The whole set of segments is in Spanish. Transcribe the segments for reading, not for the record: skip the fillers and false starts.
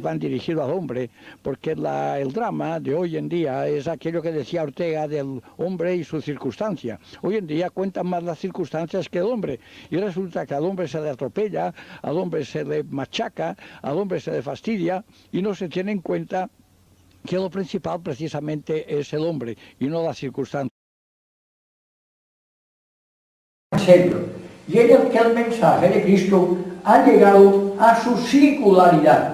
van dirigidos al hombre, porque el drama de hoy en día es aquello que decía Ortega del hombre y su circunstancia. Hoy en día cuentan más las circunstancias que el hombre, y resulta que al hombre se le atropella, al hombre se le machaca, al hombre se le fastidia, y no se tiene en cuenta que lo principal precisamente es el hombre y no las circunstancias. En serio, y que el mensaje de Cristo ha llegado a su singularidad,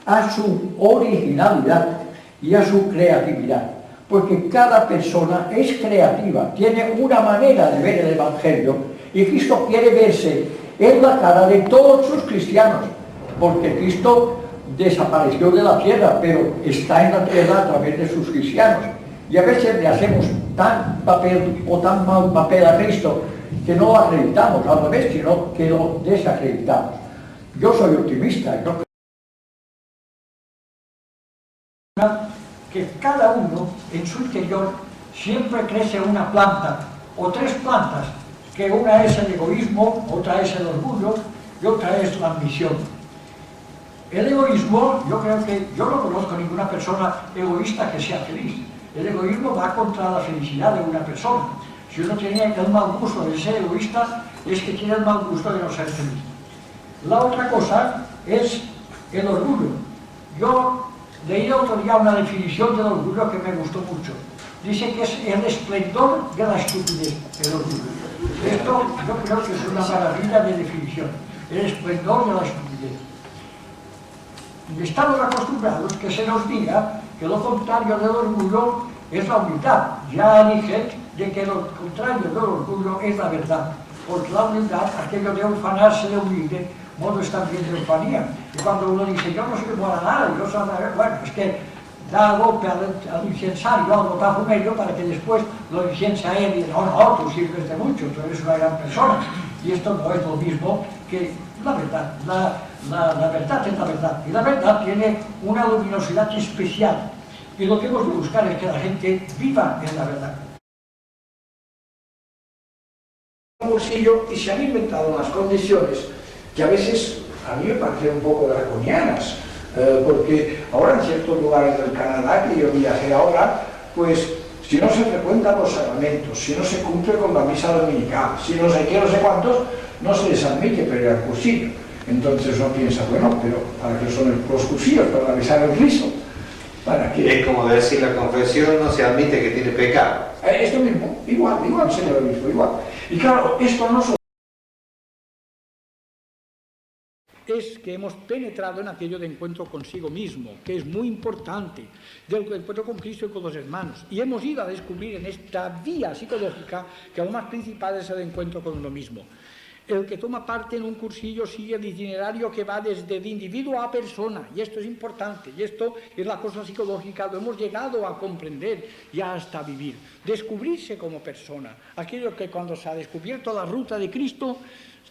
a su originalidad y a su creatividad, porque cada persona es creativa, tiene una manera de ver el Evangelio, y Cristo quiere verse en la cara de todos sus cristianos, porque Cristo desapareció de la tierra, pero está en la tierra a través de sus cristianos. Y a veces le hacemos tan papel o tan mal papel a Cristo que no lo acreditamos, al revés, sino que lo desacreditamos. Yo soy optimista, yo creo que cada uno en su interior siempre crece una planta o tres plantas, que una es el egoísmo, otra es el orgullo y otra es la ambición. El egoísmo, yo creo que yo no conozco ninguna persona egoísta que sea feliz. El egoísmo va contra la felicidad de una persona. Si uno tiene el mal gusto de ser egoísta, es que tiene el mal gusto de no ser feliz. La otra cosa es el orgullo. Yo leí otro día una definición del orgullo que me gustó mucho. Dice que es el esplendor de la estupidez, el orgullo. Esto yo creo que es una maravilla de definición. El esplendor de la estupidez. Estamos acostumbrados que se nos diga que lo contrario del orgullo es la humildad. Ya dije de que lo contrario del orgullo es la verdad, porque la humildad, aquello de ufanarse de humilde, modo es también de ufanía. Y cuando uno dice, yo no sirvo a nada, yo soy bueno, es que da golpe al incensario, al botafumerio, para que después lo inciense a él y dice, no, tú sirves de mucho, tú eres una gran persona. Y esto no es lo mismo que la verdad. La verdad es la verdad, y la verdad tiene una luminosidad especial, y lo que hemos de buscar es que la gente viva en la verdad. Un bolsillo, y se han inventado unas condiciones que a veces a mí me parecen un poco draconianas, porque ahora en ciertos lugares del Canadá, que yo viajé ahora, pues si no se frecuentan los sacramentos, si no se cumple con la misa dominical, si no sé qué, no sé cuántos, no se les admite pedir el cursillo. Entonces uno piensa, bueno, pero ¿para qué son los cursillos? Para avisar el rizo. ¿Para qué? Es como decir la confesión no se admite que tiene pecado. Esto mismo, igual, señor obispo, igual. Y claro, esto no solo es que hemos penetrado en aquello de encuentro consigo mismo, que es muy importante, del encuentro con Cristo y con los hermanos. Y hemos ido a descubrir en esta vía psicológica que lo más principal es el encuentro con uno mismo. El que toma parte en un cursillo sigue el itinerario que va desde el individuo a persona, y esto es importante, y esto es la cosa psicológica, lo hemos llegado a comprender y hasta vivir. Descubrirse como persona, aquello que cuando se ha descubierto la ruta de Cristo,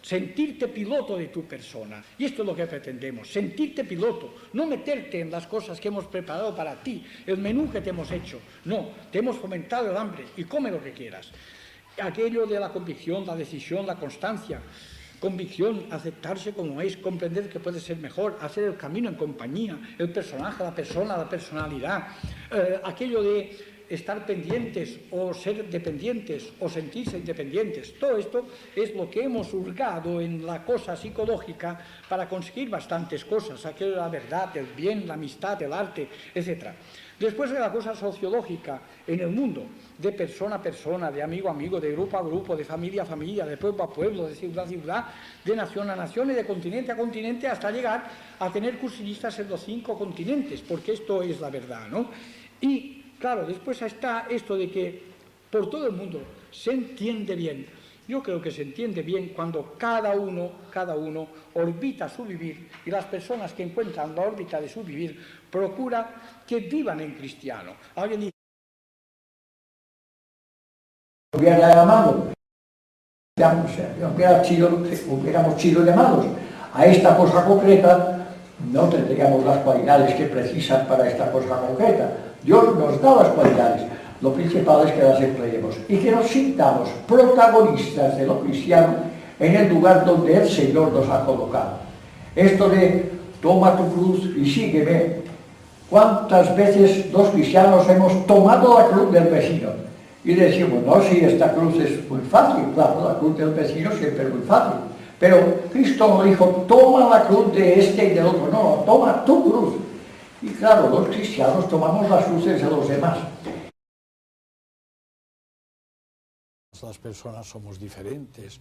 sentirte piloto de tu persona. Y esto es lo que pretendemos, sentirte piloto, no meterte en las cosas que hemos preparado para ti, el menú que te hemos hecho. No, te hemos fomentado el hambre y come lo que quieras. Aquello de la convicción, la decisión, la constancia. Convicción, aceptarse como es, comprender que puede ser mejor, hacer el camino en compañía, el personaje, la persona, la personalidad. Aquello de estar pendientes o ser dependientes o sentirse independientes. Todo esto es lo que hemos hurgado en la cosa psicológica para conseguir bastantes cosas, aquello de la verdad, el bien, la amistad, el arte, etc. Después de la cosa sociológica en el mundo, de persona a persona, de amigo a amigo, de grupo a grupo, de familia a familia, de pueblo a pueblo, de ciudad a ciudad, de nación a nación y de continente a continente, hasta llegar a tener cursillistas en los 5 continentes, porque esto es la verdad, ¿no? Y claro, después está esto de que por todo el mundo se entiende bien. Yo creo que se entiende bien cuando cada uno orbita su vivir, y las personas que encuentran la órbita de su vivir procura que vivan en cristiano. Alguien dice, hubiera llamado, hubiéramos sido llamados a esta cosa concreta, no tendríamos las cualidades que precisan para esta cosa concreta. Dios nos da las cualidades, lo principal es que las empleemos y que nos sintamos protagonistas de lo cristiano en el lugar donde el Señor nos ha colocado. Esto de toma tu cruz y sígueme. ¿Cuántas veces los cristianos hemos tomado la cruz del vecino? Y decimos, no, si esta cruz es muy fácil, claro, la cruz del vecino siempre es muy fácil. Pero Cristo no dijo, toma la cruz de este y del otro, no, toma tu cruz. Y claro, los cristianos tomamos las cruces de los demás. Las personas somos diferentes.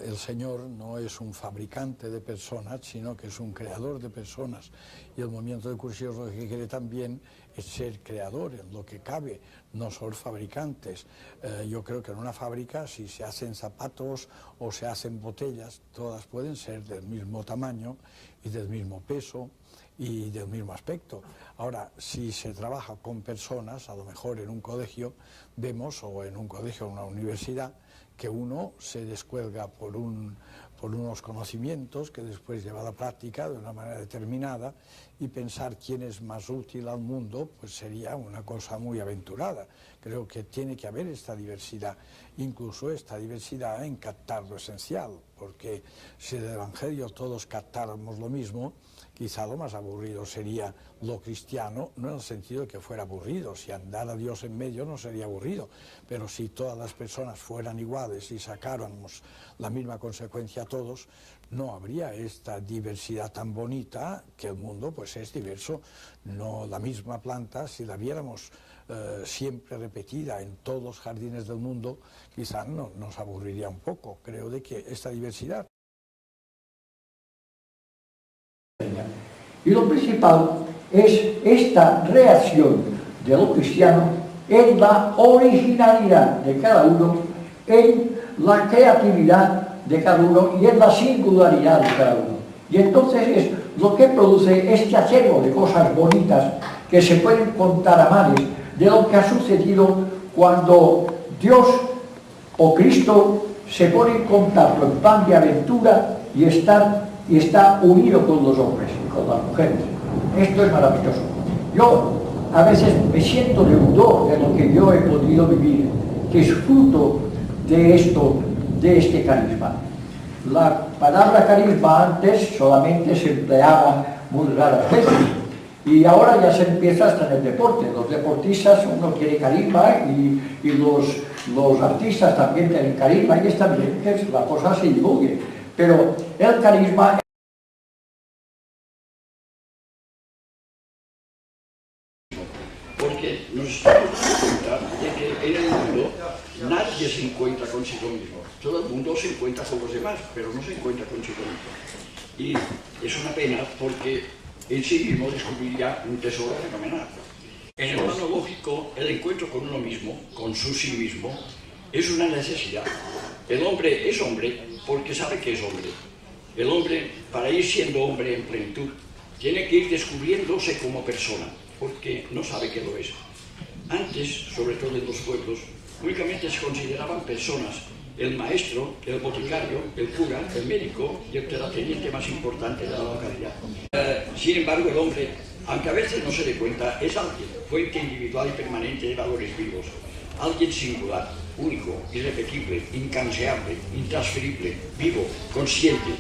El Señor no es un fabricante de personas, sino que es un creador de personas. Y el movimiento de Cursillos lo que quiere también es ser creador en lo que cabe, no ser fabricantes. Yo creo que en una fábrica, si se hacen zapatos o se hacen botellas, todas pueden ser del mismo tamaño y del mismo peso y del mismo aspecto. Ahora, si se trabaja con personas, a lo mejor en un colegio vemos, o en un colegio o en una universidad, que uno se descuelga por unos conocimientos que después lleva a la práctica de una manera determinada, y pensar quién es más útil al mundo pues sería una cosa muy aventurada. Creo que tiene que haber esta diversidad, incluso esta diversidad en captar lo esencial, porque si del Evangelio todos captáramos lo mismo, quizá lo más aburrido sería lo cristiano, no en el sentido de que fuera aburrido, si andara Dios en medio no sería aburrido, pero si todas las personas fueran iguales y sacáramos la misma consecuencia a todos, no habría esta diversidad tan bonita, que el mundo pues es diverso. No la misma planta, si la viéramos siempre repetida en todos los jardines del mundo, quizá nos aburriría un poco. Creo de que esta diversidad. Y lo principal es esta reacción de lo cristiano en la originalidad de cada uno, en la creatividad de cada uno y en la singularidad de cada uno. Y entonces es lo que produce este acervo de cosas bonitas que se pueden contar a mares de lo que ha sucedido cuando Dios o Cristo se pone en contacto en plan de aventura y está unido con los hombres y con las mujeres. Esto es maravilloso. Yo a veces me siento deudor de lo que yo he podido vivir, que es fruto de este carisma. La palabra carisma antes solamente se empleaba muy raras veces, y ahora ya se empieza hasta en el deporte. Los deportistas, uno quiere carisma y los artistas también tienen carisma, y está bien que la cosa se divulgue, pero el carisma... Porque nos estamos dando cuenta de que en el mundo nadie se encuentra consigo mismo. Todo el mundo se encuentra con los demás, pero no se encuentra consigo mismo. Y es una pena porque en sí mismo descubriría un tesoro fenomenal. En el plano lógico, el encuentro con uno mismo, con su sí mismo, es una necesidad. El hombre es hombre porque sabe que es hombre. El hombre, para ir siendo hombre en plenitud, tiene que ir descubriéndose como persona, porque no sabe que lo es. Antes, sobre todo en los pueblos, únicamente se consideraban personas el maestro, el boticario, el cura, el médico y el terrateniente más importante de la localidad. Sin embargo, el hombre, aunque a veces no se dé cuenta, es alguien, fuente individual y permanente de valores vivos, alguien singular, único, irrepetible, incanseable, intransferible, vivo, consciente,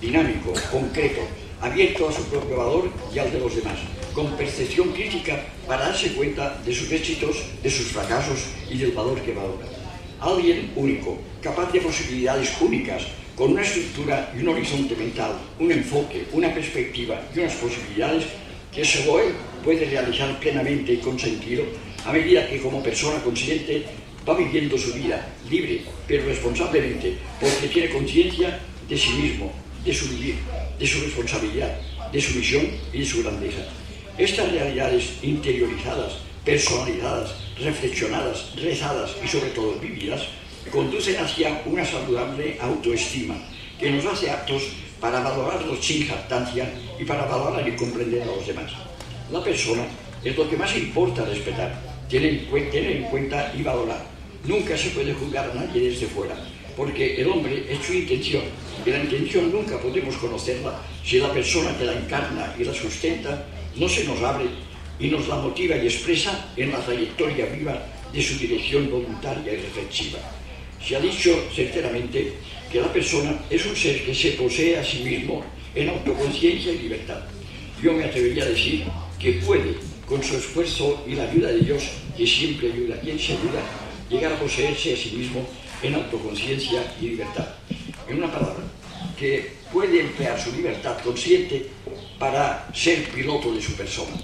dinámico, concreto, abierto a su propio valor y al de los demás, con percepción crítica para darse cuenta de sus éxitos, de sus fracasos y del valor que valora. Alguien único, capaz de posibilidades únicas, con una estructura y un horizonte mental, un enfoque, una perspectiva y unas posibilidades que solo él puede realizar plenamente y con sentido a medida que como persona consciente va viviendo su vida, libre, pero responsablemente, porque tiene conciencia de sí mismo, de su vivir, de su responsabilidad, de su misión y de su grandeza. Estas realidades interiorizadas, personalizadas, reflexionadas, rezadas y sobre todo vividas, conducen hacia una saludable autoestima que nos hace aptos para valorarnos sin jactancia y para valorar y comprender a los demás. La persona es lo que más importa respetar, tener en cuenta y valorar. Nunca se puede juzgar a nadie desde fuera, porque el hombre es su intención, y la intención nunca podemos conocerla si la persona que la encarna y la sustenta no se nos abre y nos la motiva y expresa en la trayectoria viva de su dirección voluntaria y reflexiva. Se ha dicho certeramente que la persona es un ser que se posee a sí mismo en autoconciencia y libertad. Yo me atrevería a decir que puede, con su esfuerzo y la ayuda de Dios, que siempre ayuda a quien se ayuda, llegar a poseerse a sí mismo en autoconciencia y libertad. En una palabra, que puede emplear su libertad consciente para ser piloto de su persona.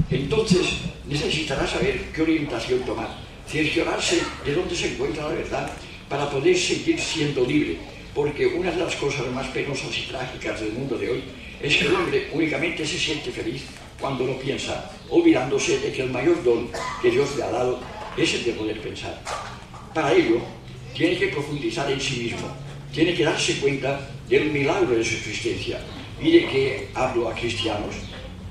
Entonces necesitará saber qué orientación tomar, cerciorarse de dónde se encuentra la verdad para poder seguir siendo libre, porque una de las cosas más penosas y trágicas del mundo de hoy es que el hombre únicamente se siente feliz cuando lo piensa, olvidándose de que el mayor don que Dios le ha dado es el de poder pensar. Para ello, tiene que profundizar en sí mismo, tiene que darse cuenta del milagro de su existencia y de que, hablo a cristianos,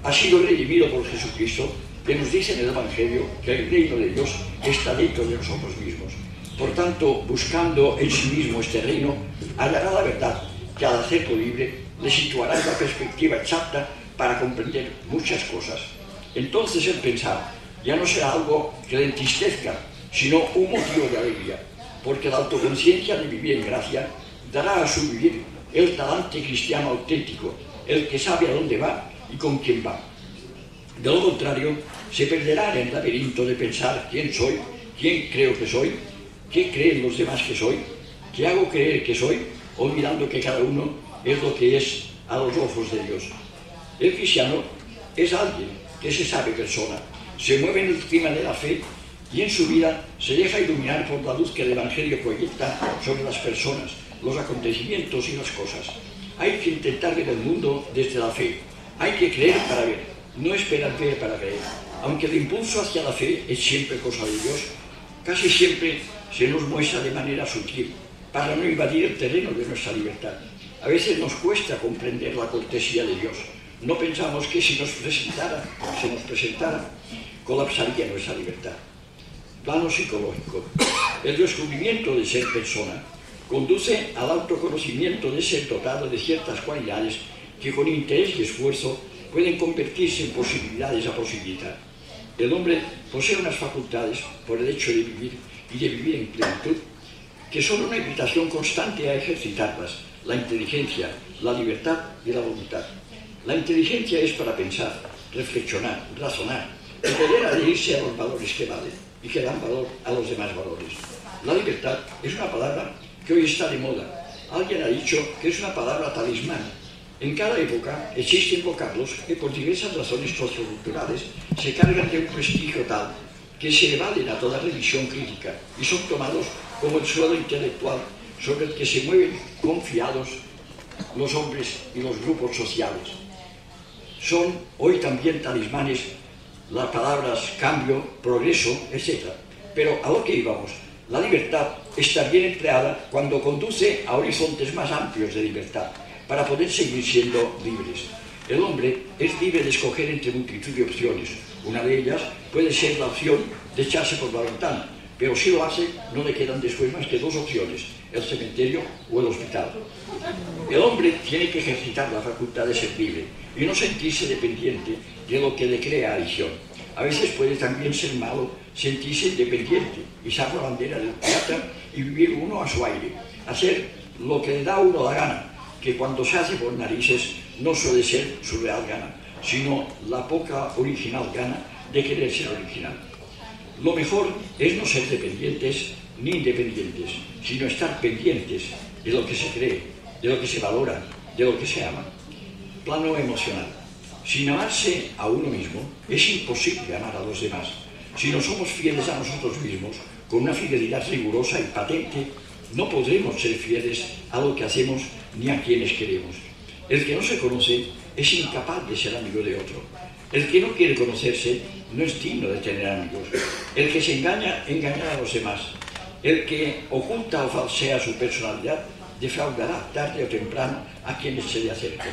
ha sido redimido por Jesucristo, que nos dice en el Evangelio que el reino de Dios está dentro de nosotros mismos. Por tanto, buscando en sí mismo este reino, hallará la verdad que al hacerlo libre le situará en la perspectiva exacta para comprender muchas cosas. Entonces el pensar ya no será algo que le entristezca, sino un motivo de alegría, porque la autoconciencia de vivir en gracia dará a su vivir el talante cristiano auténtico, el que sabe a dónde va y con quién va. De lo contrario, se perderá en el laberinto de pensar quién soy, quién creo que soy, qué creen los demás que soy, qué hago creer que soy, olvidando que cada uno es lo que es a los ojos de Dios. El cristiano es alguien que se sabe persona, se mueve en el clima de la fe y en su vida se deja iluminar por la luz que el Evangelio proyecta sobre las personas, los acontecimientos y las cosas. Hay que intentar ver el mundo desde la fe. Hay que creer para ver, no esperar ver para creer. Aunque el impulso hacia la fe es siempre cosa de Dios, casi siempre se nos muestra de manera sutil, para no invadir el terreno de nuestra libertad. A veces nos cuesta comprender la cortesía de Dios. No pensamos que si se nos presentara, colapsaría nuestra libertad. Plano psicológico. El descubrimiento de ser persona conduce al autoconocimiento de ser dotado de ciertas cualidades que con interés y esfuerzo pueden convertirse en posibilidades a posibilitar. El hombre posee unas facultades por el hecho de vivir y de vivir en plenitud que son una invitación constante a ejercitarlas: la inteligencia, la libertad y la voluntad. La inteligencia es para pensar, reflexionar, razonar y poder adherirse a los valores que valen y que dan valor a los demás valores. La libertad es una palabra que hoy está de moda. Alguien ha dicho que es una palabra talismán. En cada época existen vocablos que por diversas razones socioculturales se cargan de un prestigio tal que se evaden a toda revisión crítica y son tomados como el suelo intelectual sobre el que se mueven confiados los hombres y los grupos sociales. Son hoy también talismanes las palabras cambio, progreso, etc. Pero a lo que íbamos, la libertad está bien empleada cuando conduce a horizontes más amplios de libertad, para poder seguir siendo libres. El hombre es libre de escoger entre multitud de opciones. Una de ellas puede ser la opción de echarse por la ventana, pero si lo hace, no le quedan después más que dos opciones: el cementerio o el hospital. El hombre tiene que ejercitar la facultad de ser libre y no sentirse dependiente de lo que le crea adicción. A veces puede también ser malo sentirse independiente, izar la bandera del pirata y vivir uno a su aire, hacer lo que le da a uno la gana, que cuando se hace por narices no suele ser su real gana, sino la poca original gana de querer ser original. Lo mejor es no ser dependientes ni independientes, sino estar pendientes de lo que se cree, de lo que se valora, de lo que se ama. Plano emocional. Sin amarse a uno mismo, es imposible amar a los demás. Si no somos fieles a nosotros mismos, con una fidelidad rigurosa y patente, no podremos ser fieles a lo que hacemos ni a quienes queremos. El que no se conoce es incapaz de ser amigo de otro. El que no quiere conocerse no es digno de tener amigos. El que se engaña, engañará a los demás. El que oculta o falsea su personalidad defraudará tarde o temprano a quienes se le acerquen.